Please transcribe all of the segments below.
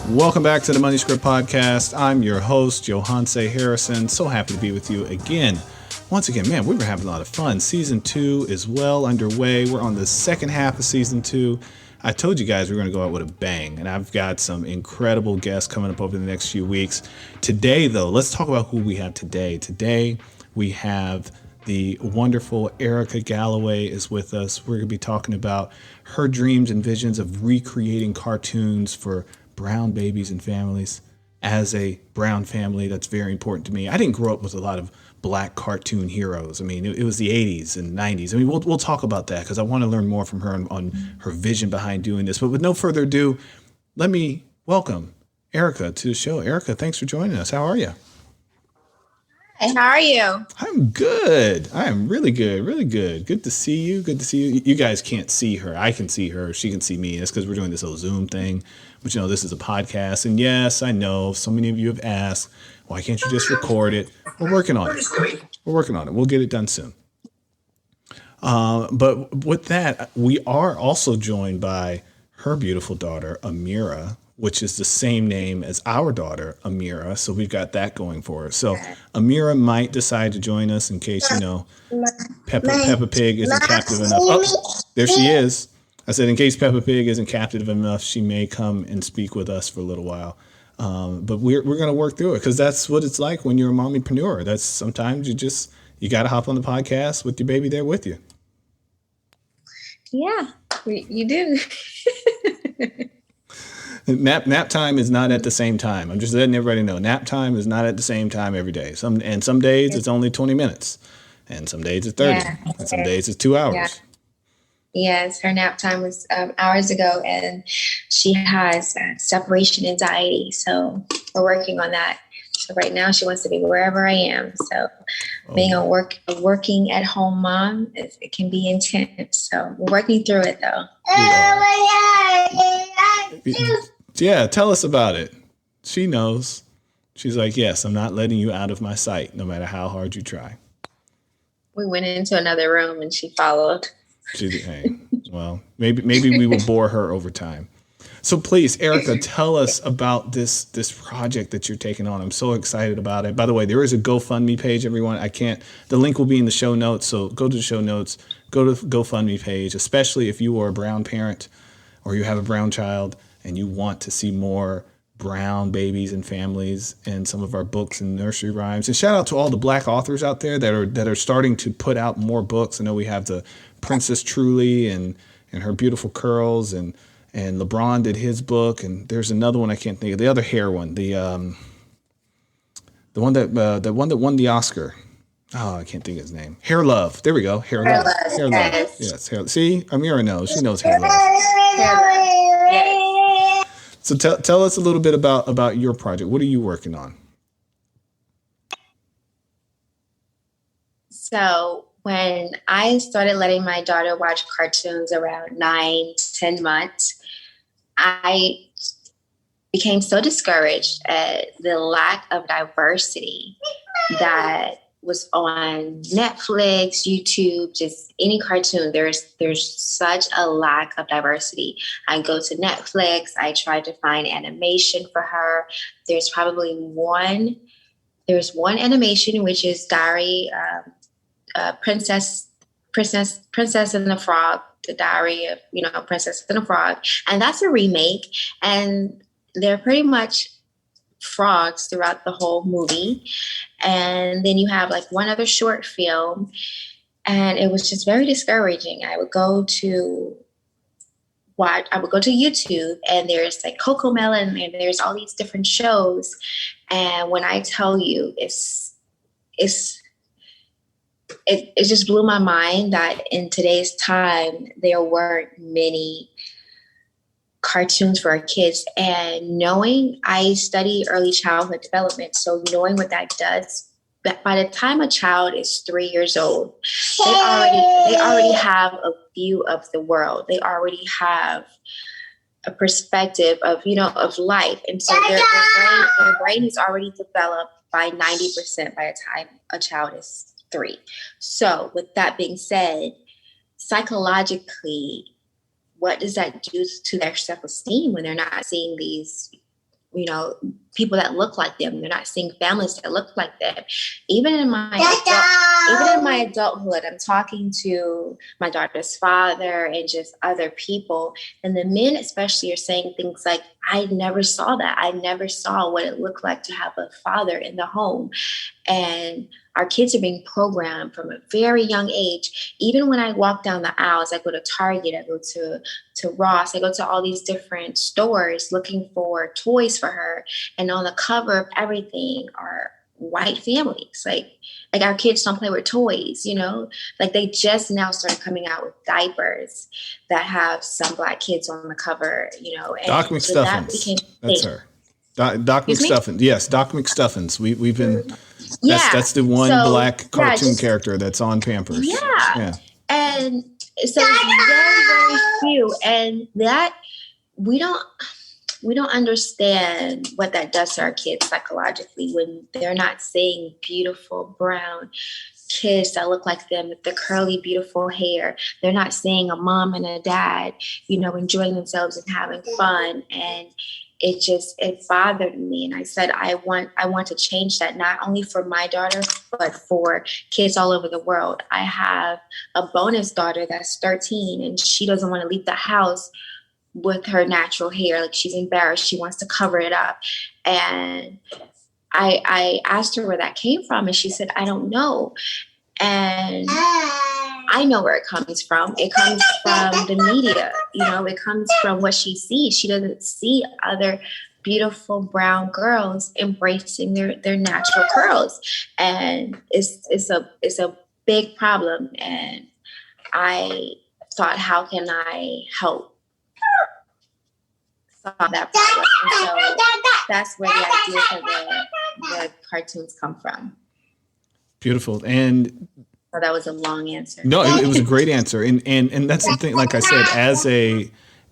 Welcome back to the Money Script Podcast. I'm your host, Johanse Harrison. So happy to be with you again. Once again, man, we were having a lot of fun. Season 2 is well underway. We're on the second half of Season 2. I told you guys we're going to go out with a bang, and I've got some incredible guests coming up over the next few weeks. Today, though, let's talk about who we have today. Today, we have the wonderful Erica Galloway is with us. We're going to be talking about her dreams and visions of recreating cartoons for brown babies and families. As a brown family, that's very important to me. I didn't grow up with a lot of black cartoon heroes. I mean, it was the 80s and 90s. I mean, we'll talk about that because I want to learn more from her on her vision behind doing this. But with no further ado, let me welcome Erica to the show. Erica, thanks for joining us. How are you? Hi, how are you? I'm good. I am really good. Really good. Good to see you. Good to see you. You guys can't see her. I can see her. She can see me. That's because we're doing this whole Zoom thing. But, you know, this is a podcast. And yes, I know so many of you have asked, why can't you just record it? We're working on it. We're working on it. We'll get it done soon. But with that, we are also joined by her beautiful daughter, Amira, which is the same name as our daughter, Amira. So we've got that going for us. So Amira might decide to join us in case, you know, Peppa Pig isn't captive enough. Oh, there she is. I said, in case Peppa Pig isn't captive enough, she may come and speak with us for a little while. But we're going to work through it because that's what it's like when you're a mommypreneur. That's sometimes you got to hop on the podcast with your baby there with you. Yeah, you do. Nap time is not at the same time. I'm just letting everybody know. Nap time is not at the same time every day. Some days it's only 20 minutes, and some days it's 30, and some days it's 2 hours. Yeah. Yes, her nap time was hours ago, and she has separation anxiety. So we're working on that. So right now she wants to be wherever I am. So being a working at home mom, it can be intense. So we're working through it though. Yeah, tell us about it. She knows. She's like, yes, I'm not letting you out of my sight, no matter how hard you try. We went into another room and she followed. Hey, well, maybe we will bore her over time. So please, Erica, tell us about this project that you're taking on. I'm so excited about it. By the way, there is a GoFundMe page, everyone. The link will be in the show notes. So go to the show notes, go to the GoFundMe page, especially if you are a brown parent or you have a brown child and you want to see more brown babies and families in some of our books and nursery rhymes. And shout out to all the black authors out there that are starting to put out more books. I know we have the Princess Truly and her beautiful curls, and LeBron did his book, and there's another one I can't think of, the other hair one, the one that won the Oscar. Oh, I can't think of his name. Hair Love. There we go. Hair Love. Hair Love. Yes. See, Amira knows. She knows Hair Love. Yes. So tell us a little bit about your project. What are you working on? So when I started letting my daughter watch cartoons around 9-10 months, I became so discouraged at the lack of diversity that was on Netflix, YouTube, just any cartoon. There's such a lack of diversity. I go to Netflix, I try to find animation for her. There's one animation, which is Diary, Princess and the Frog, the Diary of, Princess and the Frog. And that's a remake. And they're pretty much frogs throughout the whole movie. And then you have like one other short film. And it was just very discouraging. I would go to YouTube, and there's like Coco Melon, and there's all these different shows. And when I tell you, it just blew my mind that in today's time, there weren't many cartoons for our kids. And knowing, I study early childhood development, so knowing what that does, that by the time a child is 3 years old, they already have a view of the world. They already have a perspective of life. And so their brain is already developed by 90% by the time a child is 3. So with that being said, psychologically, what does that do to their self-esteem when they're not seeing these people that look like them. They're not seeing families that look like them. Even in my adulthood, I'm talking to my daughter's father and just other people. And the men especially are saying things like, I never saw that. I never saw what it looked like to have a father in the home. And our kids are being programmed from a very young age. Even when I walk down the aisles, I go to Target, I go to Ross, I go to all these different stores looking for toys for her. And on the cover of everything are white families. Like our kids don't play with toys, like they just now started coming out with diapers that have some Black kids on the cover, and Doc McStuffins. That's her. Doc McStuffins. Yes, Doc McStuffins. We've been. That's the one Black cartoon character that's on Pampers. Yeah. And so it's very, very few, and that we don't understand what that does to our kids psychologically when they're not seeing beautiful brown kids that look like them with the curly, beautiful hair. They're not seeing a mom and a dad, enjoying themselves and having fun. And it bothered me. And I said, I want to change that, not only for my daughter, but for kids all over the world. I have a bonus daughter that's 13 and she doesn't want to leave the house with her natural hair. Like, she's embarrassed. She wants to cover it up. And I asked her where that came from. And she said, I don't know. And I know where it comes from. It comes from the media. It comes from what she sees. She doesn't see other beautiful brown girls embracing their natural curls. And it's a big problem. And I thought, how can I help solve that problem? And so that's where the idea for the cartoons come from. Beautiful. And so that was a long answer. No, it was a great answer. And that's the thing, like I said,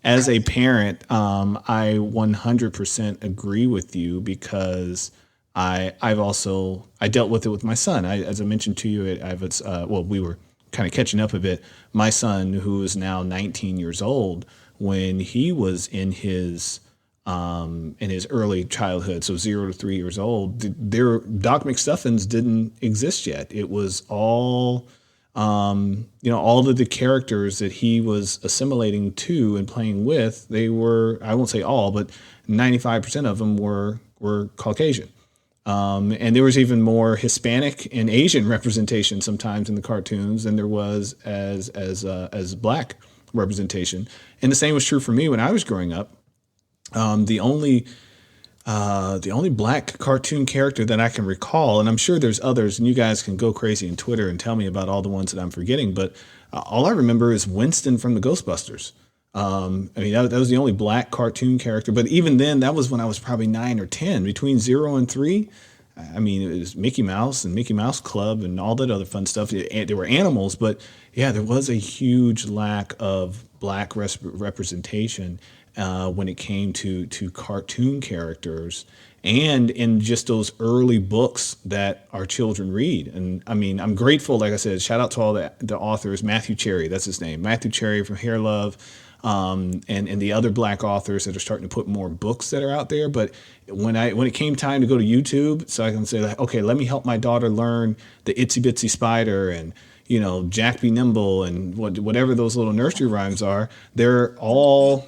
as a parent, I 100% agree with you, because I dealt with it with my son. As I mentioned to you, we were kind of catching up a bit. My son, who is now 19 years old, when he was in his early childhood, so 0 to 3 years old, Doc McStuffins didn't exist yet. It was all, all of the characters that he was assimilating to and playing with, they were, I won't say all, but 95% of them were Caucasian. And there was even more Hispanic and Asian representation sometimes in the cartoons than there was as Black representation. And the same was true for me when I was growing up. The only Black cartoon character that I can recall, and I'm sure there's others, and you guys can go crazy on Twitter and tell me about all the ones that I'm forgetting, but all I remember is Winston from the Ghostbusters. That was the only Black cartoon character, but even then, that was when I was probably 9 or 10. Between 0 and 3, it was Mickey Mouse and Mickey Mouse Club and all that other fun stuff. There were animals, but yeah, there was a huge lack of Black representation when it came to cartoon characters, and in just those early books that our children read. And I'm grateful, like I said, shout out to all the authors. Matthew Cherry, that's his name, Matthew Cherry from Hair Love, and the other Black authors that are starting to put more books that are out there. But when it came time to go to YouTube, so I can say, like, okay, let me help my daughter learn the Itsy Bitsy Spider and Jack Be Nimble and whatever those little nursery rhymes are, they're all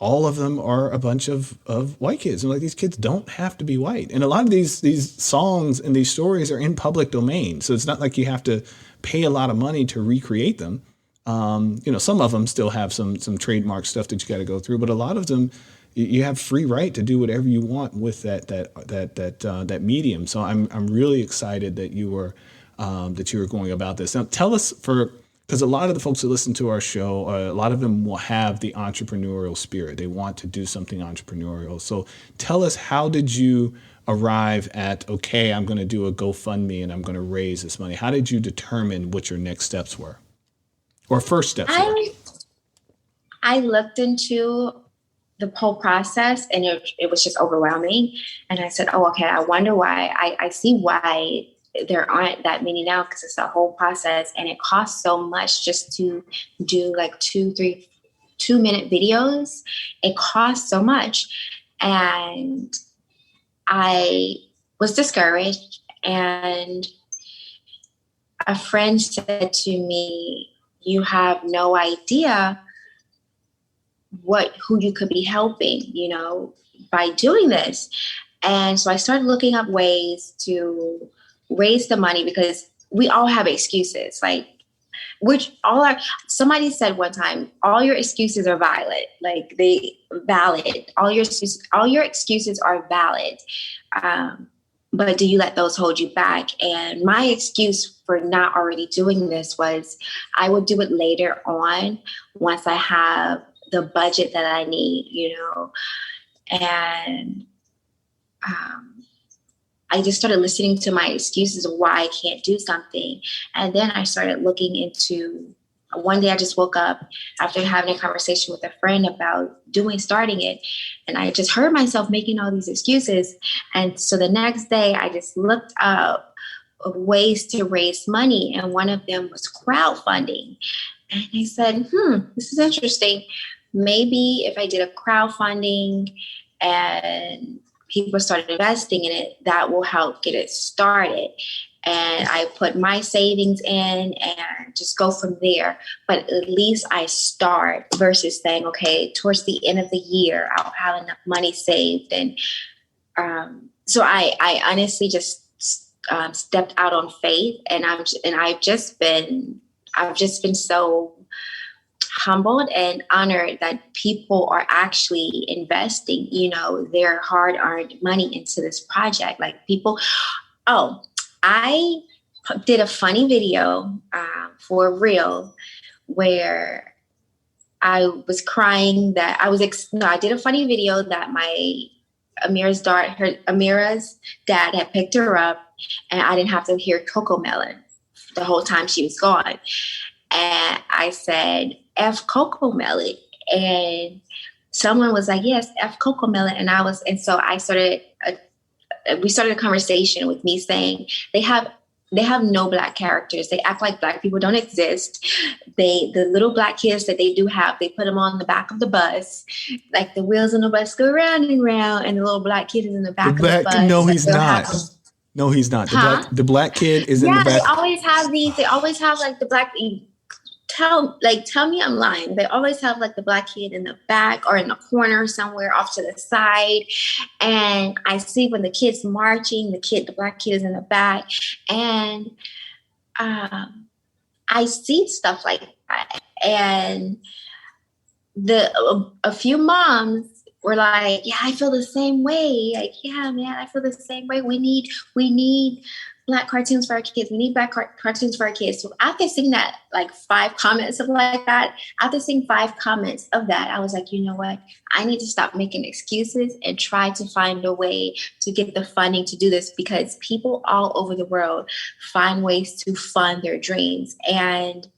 of them are a bunch of white kids. And like, these kids don't have to be white. And a lot of these songs and these stories are in public domain. So it's not like you have to pay a lot of money to recreate them. Some of them still have some trademark stuff that you got to go through, but a lot of them, you have free right to do whatever you want with that medium. So I'm really excited that you were going about this. Now tell us, because a lot of the folks that listen to our show, a lot of them will have the entrepreneurial spirit. They want to do something entrepreneurial. So tell us, how did you arrive at, okay, I'm going to do a GoFundMe and I'm going to raise this money? How did you determine what your next steps were, or first steps were? I looked into the whole process and it was just overwhelming. And I said, oh, okay, I wonder why. I see why there aren't that many now, because it's a whole process and it costs so much just to do like 2-3 2-minute videos. It costs so much. And I was discouraged, and a friend said to me, "You have no idea who you could be helping, by doing this." And so I started looking up ways to raise the money, because we all have excuses. Somebody said one time, all your excuses are valid. All your excuses are valid. But do you let those hold you back? And my excuse for not already doing this was I would do it later on, once I have the budget that I need, and I just started listening to my excuses of why I can't do something. And then I started looking into, one day I just woke up after having a conversation with a friend about starting it. And I just heard myself making all these excuses. And so the next day I just looked up ways to raise money. And one of them was crowdfunding. And I said, this is interesting. Maybe if I did a crowdfunding and people started investing in it, that will help get it started. And I put my savings in and just go from there. But at least I start, versus saying, okay, towards the end of the year, I'll have enough money saved. And so I honestly just stepped out on faith, and I've just been so humbled and honored that people are actually investing, their hard-earned money into this project. I did a funny video for real, where I was crying that I did a funny video that Amira's dad had picked her up, and I didn't have to hear Coco Melon the whole time she was gone. And I said, F Coco Melon. And someone was like, yes, F Coco Melon. And so we started a conversation with me saying they have no Black characters. They act like Black people don't exist. The little Black kids that they do have, they put them on the back of the bus, like the wheels on the bus go round and round, and the little Black kid is in the back of the bus. No, he's not. No, he's not. The black kid is in the back. They always have these. They always have like the Black. Tell me I'm lying. They always have like the Black kid in the back or in the corner somewhere off to the side. And I see when the kid's marching, the Black kid is in the back. And I see stuff like that. And a few moms were like, yeah, I feel the same way. Like, yeah, man, I feel the same way. We need Black cartoons for our kids. We need Black cartoons for our kids. So after seeing that, like 5 comments of like that, after seeing 5 comments of that, I was like, you know what? I need to stop making excuses and try to find a way to get the funding to do this, because people all over the world find ways to fund their dreams. And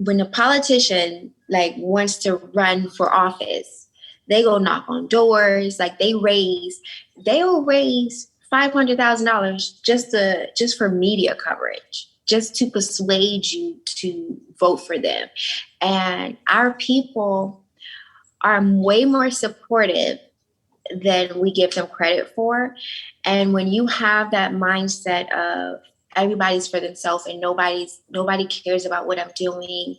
when a politician wants to run for office, they go knock on doors. They'll raise $500,000 just for media coverage, just to persuade you to vote for them. And our people are way more supportive than we give them credit for. And when you have that mindset of everybody's for themselves and nobody cares about what I'm doing,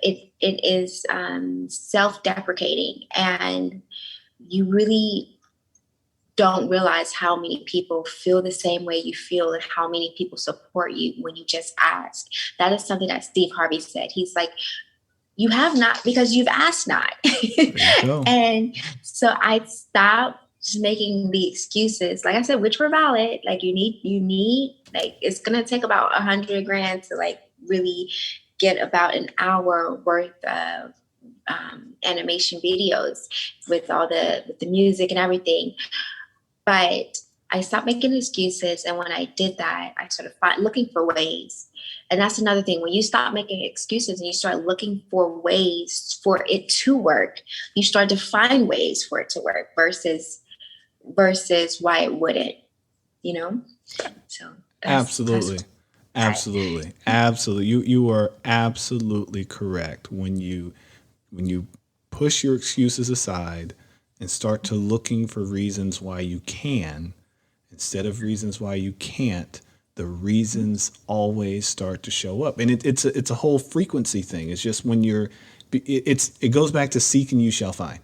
it is self-deprecating, and you really don't realize how many people feel the same way you feel and how many people support you when you just ask. That is something that Steve Harvey said. He's like, you have not because you've asked not. And so I stopped just making the excuses, like I said, which were valid. You need it's gonna take about $100,000 to really get about an hour worth of animation videos with the music and everything. But I stopped making excuses, and when I did that, I started looking for ways. And that's another thing. When you stop making excuses and you start looking for ways for it to work, you start to find ways for it to work versus why it wouldn't, So absolutely. You are absolutely correct when you push your excuses aside and start to looking for reasons why you can instead of reasons why you can't, the reasons always start to show up. And it's a whole frequency thing. It's just when it goes back to seek and you shall find.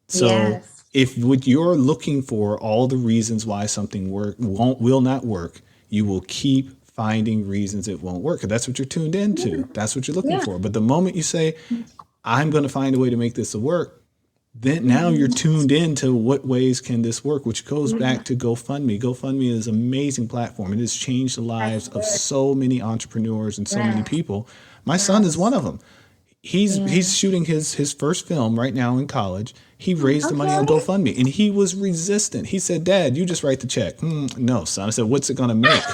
So Yes. if what you're looking for, all the reasons why something will not work, you will keep finding reasons it won't work. 'Cause that's what you're tuned into. That's what you're looking for. But the moment you say, I'm going to find a way to make this work, then now you're tuned into what ways can this work, which goes back to GoFundMe. GoFundMe is an amazing platform. It has changed the lives of so many entrepreneurs and so many people. My son is one of them. He's shooting his first film right now in college. He raised the money on GoFundMe, and he was resistant. He said, Dad, you just write the check. No, son. I said, what's it going to make?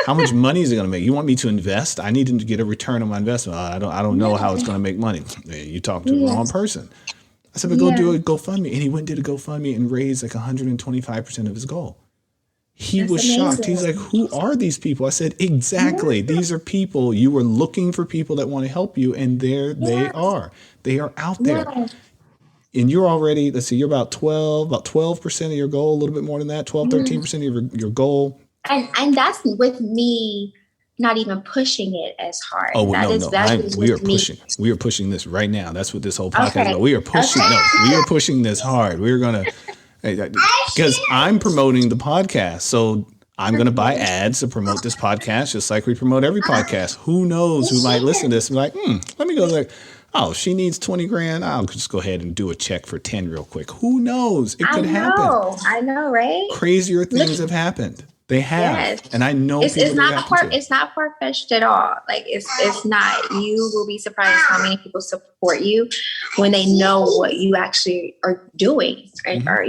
How much money is it going to make? You want me to invest? I need to get a return on my investment. I don't know how it's going to make money. You talked to the wrong person. I said, but go do a GoFundMe. And he went and did a GoFundMe and raised like 125% of his goal. He was shocked. He's like, who are these people? I said, exactly. These are people. You were looking for people that want to help you. And there they are. They are out there. And you're already, let's see, you're about 12% of your goal, a little bit more than that, 13% of your goal. And that's with me not even pushing it as hard. Oh, we are pushing this right now. That's what this whole podcast is about. We are pushing this hard. We're going to, because I'm promoting the podcast. So I'm going to buy ads to promote this podcast, just like we promote every podcast. Who knows who might listen to this and be like, let me go like, oh, she needs 20 grand. I'll just go ahead and do a check for 10 real quick. Who knows? It could happen. I know, right? Crazier things have happened. They have, yes. And I know it's not far-fetched at all. Like it's not. You will be surprised how many people support you when they know what you actually are doing, right? Or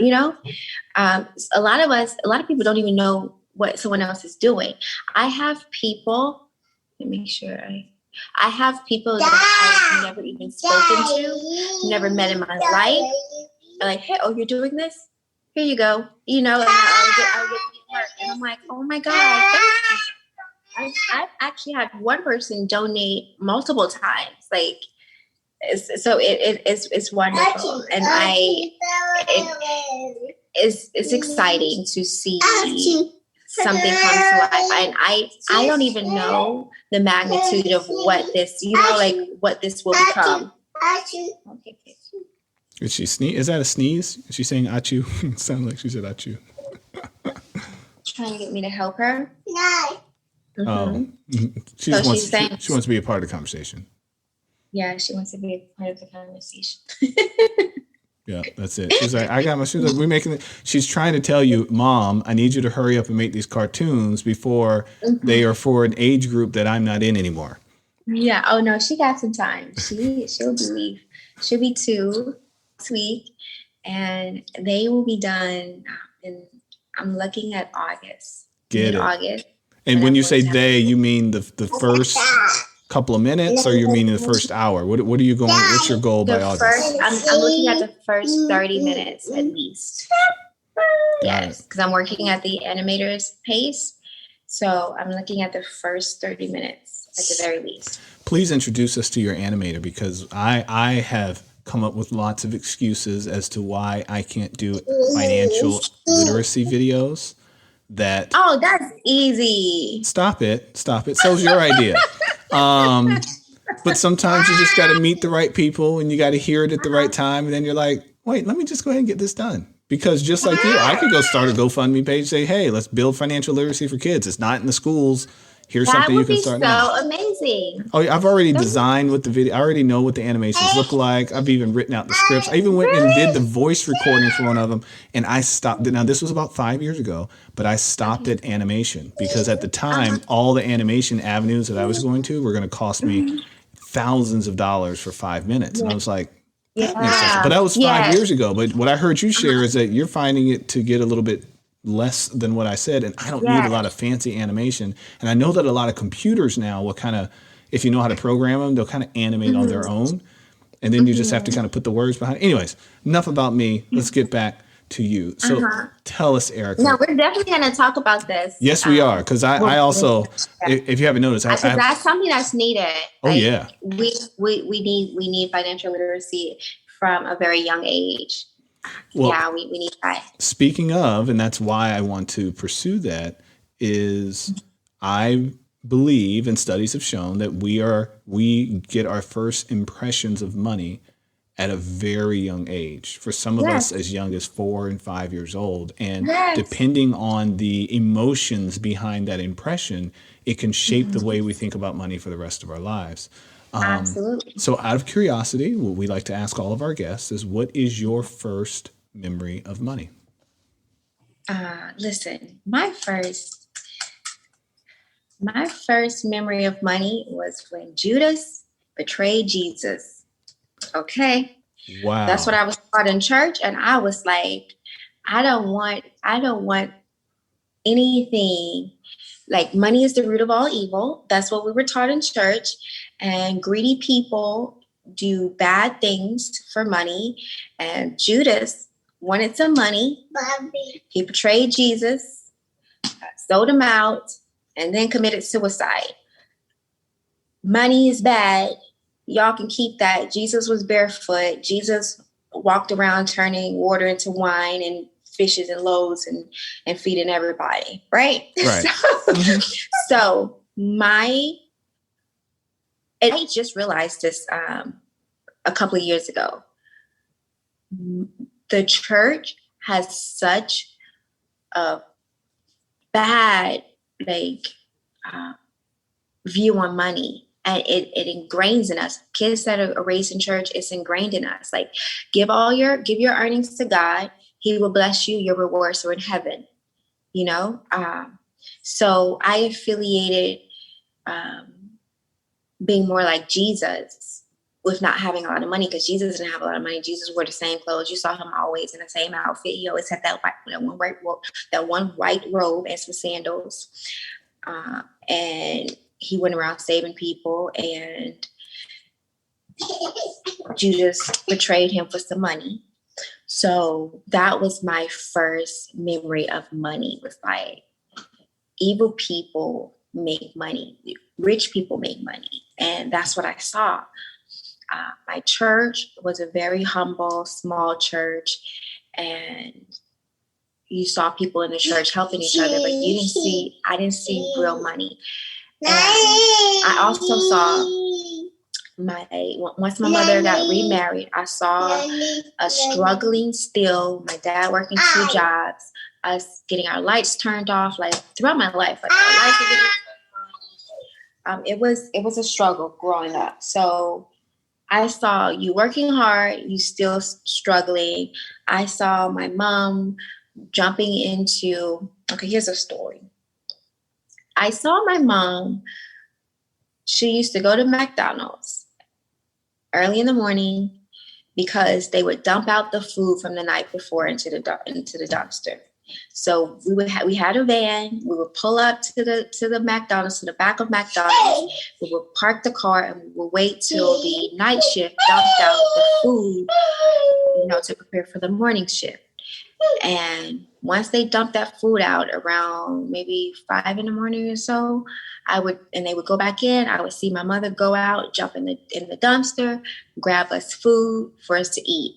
a lot of people don't even know what someone else is doing. I have people. Let me make sure. I have people that I've never even spoken to, never met in my life. They're like, hey, you're doing this? Here you go. And I'll get work. And I'm like, oh my God. I've actually had one person donate multiple times. Like, it's wonderful. And it's exciting to see something come to life. And I don't even know the magnitude of what this, what this will become. Okay. Did she sneeze? Is that a sneeze? Is she saying achoo? It sounded like she said achoo. Trying to get me to help her. She wants to be a part of the conversation. Yeah, she wants to be a part of the conversation. Yeah, that's it. She's like, I got my shoes. We're making it. She's trying to tell you, Mom, I need you to hurry up and make these cartoons before they are for an age group that I'm not in anymore. Yeah. Oh no, she got some time. She'll be 2 this week, and they will be done I'm looking at August. August. And when you say they, you mean the first couple of minutes, or you mean the first hour? What are you going? What's your goal by August? I'm looking at the first 30 minutes at least. Yes, because I'm working at the animator's pace, so I'm looking at the first 30 minutes at the very least. Please introduce us to your animator, because I have come up with lots of excuses as to why I can't do financial literacy videos. That's easy. Stop it. So's your idea. But sometimes you just got to meet the right people, and you got to hear it at the right time. And then you're like, wait, let me just go ahead and get this done. Because just like you, I could go start a GoFundMe page, say, hey, let's build financial literacy for kids. It's not in the schools. Here's something you can start now. That would be so amazing. Oh, I've already designed what the video. I already know what the animations look like. I've even written out the scripts. I even went and did the voice recording for one of them, and I stopped it. Now, this was about 5 years ago, but I stopped at animation because at the time, all the animation avenues that I was going to were going to cost me thousands of dollars for 5 minutes, and I was like, that makes sense. But that was 5 years ago. But what I heard you share is that you're finding it to get a little bit less than what I said, and I don't need a lot of fancy animation. And I know that a lot of computers now will kind of, if you know how to program them, they'll kind of animate on their own, and then you just have to kind of put the words behind it. Anyways, enough about me. Let's get back to you. So tell us, Erica. No, we're definitely going to talk about this. Yes, we are, because I also, if you haven't noticed, that's something that's needed. Oh, yeah. We need financial literacy from a very young age. Well, Yeah, we need that. speaking of, and that's why I want to pursue that, is I believe, and studies have shown, that we get our first impressions of money at a very young age. For some of us, Yes, as young as 4 and 5 years old, and yes, depending on the emotions behind that impression, it can shape the way we think about money for the rest of our lives. absolutely. So, out of curiosity, what we like to ask all of our guests is, what is your first memory of money? Listen, my first memory of money was when Judas betrayed Jesus. Okay. That's what Wow. I was taught in church. And I was like, I don't want anything like money is the root of all evil. That's what we were taught in church. And greedy people do bad things for money. And Judas wanted some money. He betrayed Jesus, sold him out, and then committed suicide. Money is bad. Y'all can keep that. Jesus was barefoot. Jesus walked around turning water into wine and fishes and loaves and feeding everybody, right? Right. So and I just realized this a couple of years ago. The church has such a bad uh, view on money. And it ingrains in us. Kids that are raised in church, it's ingrained in us. Like, give your earnings to God. He will bless you. Your rewards are in heaven. You know. So I affiliated being more like Jesus with not having a lot of money, because Jesus didn't have a lot of money. Jesus wore the same clothes. You saw him always in the same outfit. He always had that one white robe and some sandals. And he went around saving people, and Judas betrayed him for some money. So that was my first memory of money, was like, evil people make money, rich people make money. And that's what I saw. My church was a very humble, small church, and you saw people in the church helping each other, but I didn't see real money. And I also saw once my mother got remarried, I saw a struggling still, my dad working 2 jobs, us getting our lights turned off, like throughout my life, like our lights were getting, it was a struggle growing up. So I saw you working hard, you still struggling. I saw my mom jumping into, okay, here's a story. I saw my mom, she used to go to McDonald's early in the morning because they would dump out the food from the night before into the dumpster. So we had a van. We would pull up to the McDonald's, to the back of McDonald's. We would park the car and we would wait till the night shift dumped out the food, to prepare for the morning shift. And once they dumped that food out around maybe 5 a.m. or so, they would go back in. I would see my mother go out, jump in the dumpster, grab us food for us to eat.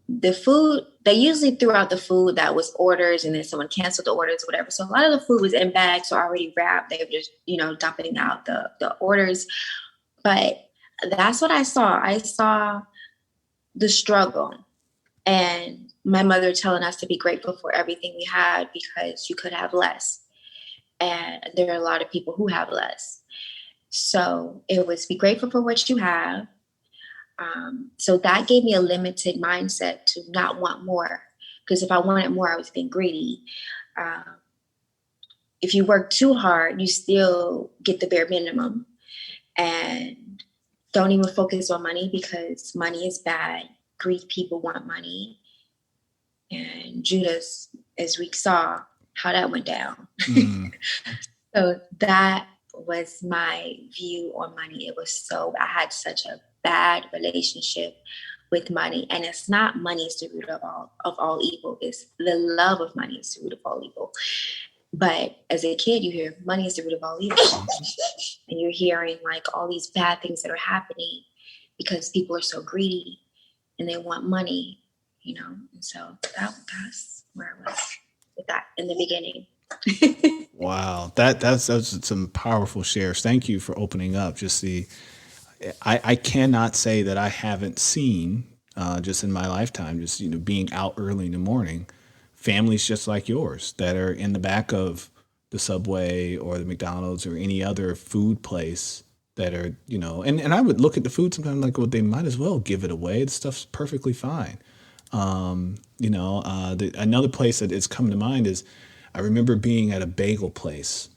The food, they usually threw out the food that was orders, and then someone canceled the orders, whatever. So a lot of the food was in bags, so already wrapped. They were just, dumping out the orders. But that's what I saw. I saw the struggle, and my mother telling us to be grateful for everything we had, because you could have less. And there are a lot of people who have less. So it was, be grateful for what you have. So that gave me a limited mindset to not want more, because if I wanted more, I was being greedy. If you work too hard, you still get the bare minimum, and don't even focus on money, because money is bad. Greedy people want money. And Judas, as we saw how that went down. So that was my view on money. I had such a bad relationship with money. And it's not money is the root of all evil. It's the love of money is the root of all evil. But as a kid, you hear money is the root of all evil. And you're hearing like all these bad things that are happening because people are so greedy. and they want money, and so that's where I was with that in the beginning. Wow, that's some powerful shares. Thank you for opening up. I cannot say that I haven't seen just in my lifetime, just being out early in the morning, families just like yours that are in the back of the Subway or the McDonald's or any other food place that are and I would look at the food sometimes like, well, they might as well give it away. The stuff's perfectly fine. Another place that is come to mind is I remember being at a bagel place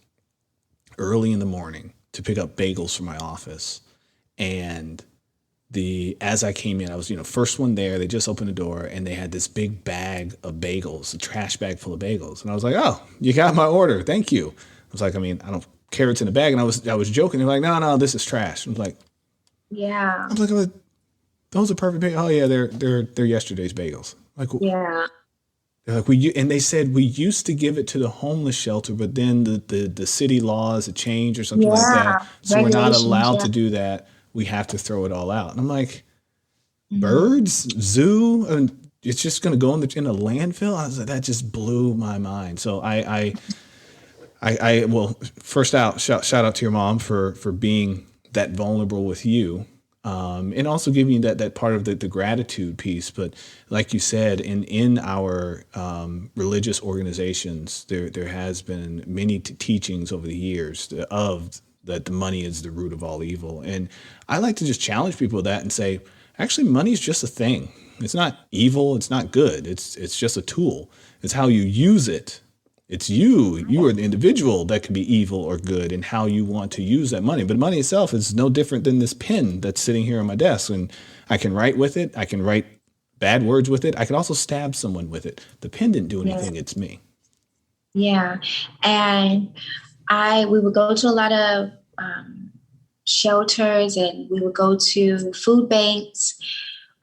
early in the morning to pick up bagels for my office. And as I came in, I was, first one there. They just opened the door and they had this big bag of bagels, a trash bag full of bagels. And I was like, oh, you got my order. Thank you. I was like, I don't care it's in the bag. And I was joking. They're like, no, this is trash. I was like, yeah. I was like, those are perfect bagels. Oh yeah, they're yesterday's bagels. Like, yeah. They're like, and they said we used to give it to the homeless shelter, but then the city laws had changed or something like that. So we're not allowed to do that. We have to throw it all out. And I'm like, birds, zoo, and it's just going to go in a landfill. I was like, that just blew my mind. So well, first out, shout out to your mom for being that vulnerable with you. And also giving you that part of the gratitude piece. But like you said, in our religious organizations, there has been many teachings over the years of that the money is the root of all evil. And I like to just challenge people with that and say, actually, money is just a thing. It's not evil. It's not good. It's just a tool. It's how you use it. It's you are the individual that can be evil or good and how you want to use that money. But money itself is no different than this pen that's sitting here on my desk. And I can write with it. I can write bad words with it. I can also stab someone with it. The pen didn't do anything. It's me. Yeah. And we would go to a lot of shelters and we would go to food banks.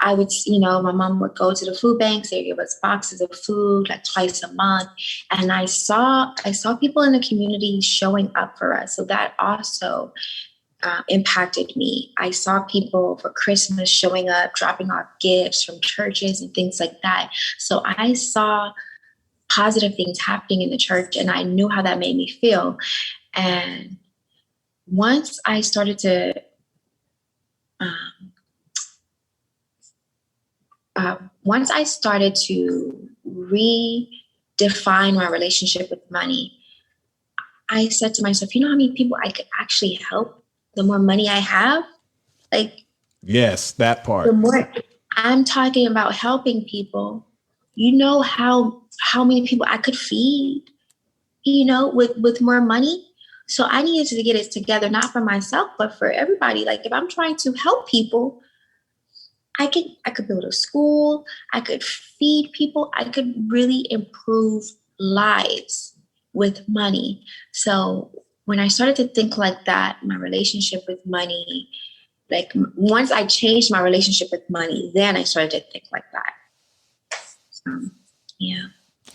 I would, my mom would go to the food banks. They give us boxes of food like twice a month. And I saw people in the community showing up for us. So that also impacted me. I saw people for Christmas showing up, dropping off gifts from churches and things like that. So I saw positive things happening in the church and I knew how that made me feel. And once I started to redefine my relationship with money, I said to myself, you know how many people I could actually help the more money I have? Like, yes, that part. The more I'm talking about helping people, how many people I could feed, with more money. So I needed to get it together, not for myself, but for everybody. Like if I'm trying to help people, I could build a school, I could feed people, I could really improve lives with money. So when I started to think like that, my relationship with money, like once I changed my relationship with money, then I started to think like that. Yeah.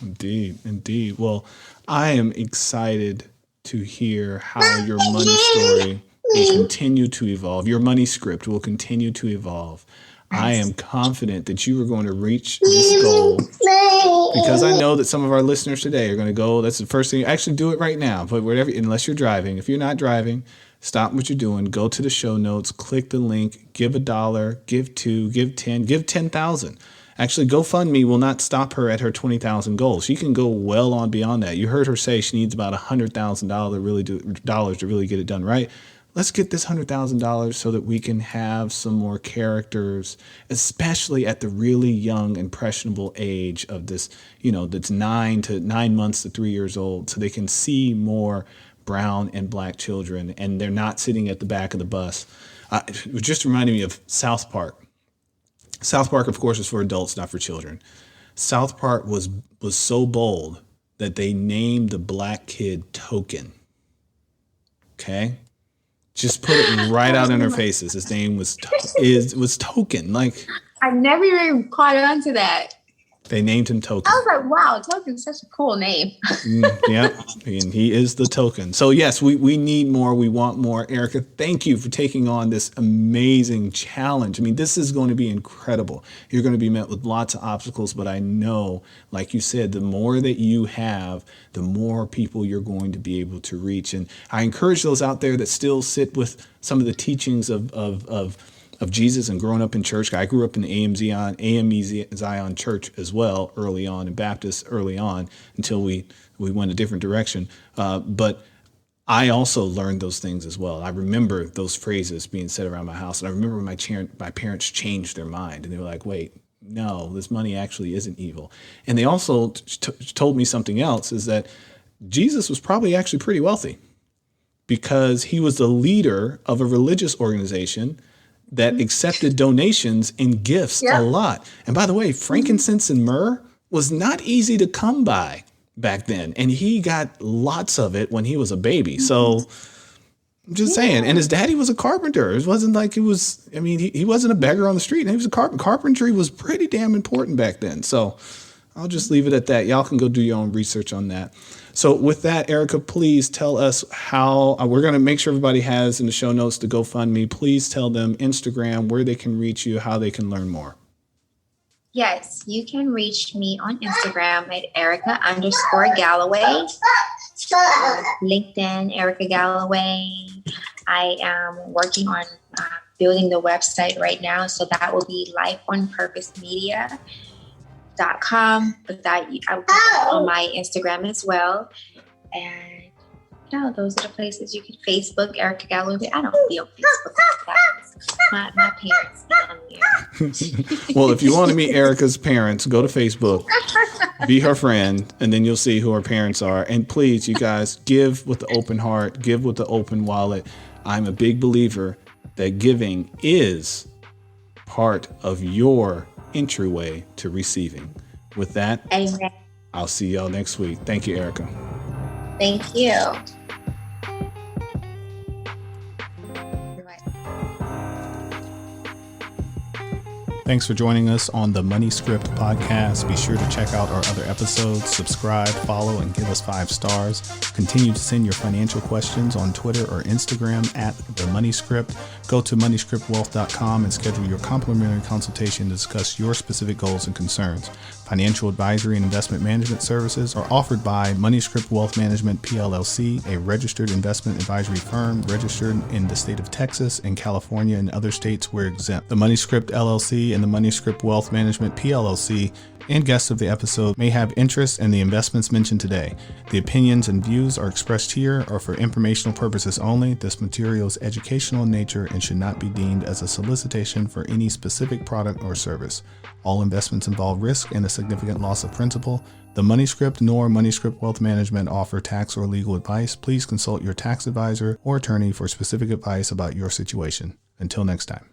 Indeed. Well, I am excited to hear how your money story will continue to evolve. Your money script will continue to evolve. I am confident that you are going to reach this goal because I know that some of our listeners today are going to go, that's the first thing. Actually, do it right now. But unless you're driving, if you're not driving, stop what you're doing, go to the show notes, click the link, give $1, give $2, give 10, give 10,000. Actually, GoFundMe will not stop her at her 20,000 goal. She can go well on beyond that. You heard her say she needs about $100,000 to really get it done right. Let's get this $100,000 so that we can have some more characters, especially at the really young, impressionable age of this, that's 9 months to 3 years old, so they can see more brown and black children, and they're not sitting at the back of the bus. It just reminded me of South Park. South Park, of course, is for adults, not for children. South Park was so bold that they named the black kid Token. Okay? Just put it right out in our faces. His name was Token. Like, I never even caught on to that. They named him Token. I was like, wow, Token's such a cool name. Yeah, and he is the token. So yes, we need more. We want more. Erica, thank you for taking on this amazing challenge. I mean, this is going to be incredible. You're going to be met with lots of obstacles, but I know, like you said, the more that you have, the more people you're going to be able to reach. And I encourage those out there that still sit with some of the teachings of Jesus and growing up in church. I grew up in the AME Zion Church as well early on, and Baptist early on until we went a different direction. But I also learned those things as well. I remember those phrases being said around my house. And I remember my parents changed their mind and they were like, wait, no, this money actually isn't evil. And they also told me something else, is that Jesus was probably actually pretty wealthy because he was the leader of a religious organization that accepted donations and gifts a lot. And by the way, frankincense and myrrh was not easy to come by back then. And he got lots of it when he was a baby. So I'm just saying. And his daddy was a carpenter. It wasn't like he wasn't a beggar on the street. He was a carpenter. Carpentry was pretty damn important back then. So I'll just leave it at that. Y'all can go do your own research on that. So with that, Erica, please tell us how we're going to make sure everybody has in the show notes the GoFundMe. Please tell them Instagram, where they can reach you, how they can learn more. Yes, you can reach me on Instagram at Erica_Galloway. LinkedIn, Erica Galloway. I am working on building the website right now. So that will be lifeonpurposemedia.com, but that I will put that on my Instagram as well. And those are the places you can. Facebook, Erica Galloway. I don't be on Facebook like that. My parents down there. Well, if you want to meet Erica's parents, go to Facebook, be her friend, and then you'll see who her parents are. And please, you guys, give with the open heart, give with the open wallet. I'm a big believer that giving is part of your entryway to receiving. With that, Amen. I'll see y'all next week. Thank you, Erica. Thank you. Thanks for joining us on the Money Script podcast. Be sure to check out our other episodes, subscribe, follow, and give us 5 stars. Continue to send your financial questions on Twitter or Instagram at the Money Script. Go to moneyscriptwealth.com and schedule your complimentary consultation to discuss your specific goals and concerns. Financial advisory and investment management services are offered by MoneyScript Wealth Management PLLC, a registered investment advisory firm registered in the state of Texas and California and other states where exempt. The MoneyScript LLC and the MoneyScript Wealth Management PLLC and guests of the episode may have interest in the investments mentioned today. The opinions and views are expressed here are for informational purposes only. This material is educational in nature and should not be deemed as a solicitation for any specific product or service. All investments involve risk and a significant loss of principal. The MoneyScript nor MoneyScript Wealth Management offer tax or legal advice. Please consult your tax advisor or attorney for specific advice about your situation. Until next time.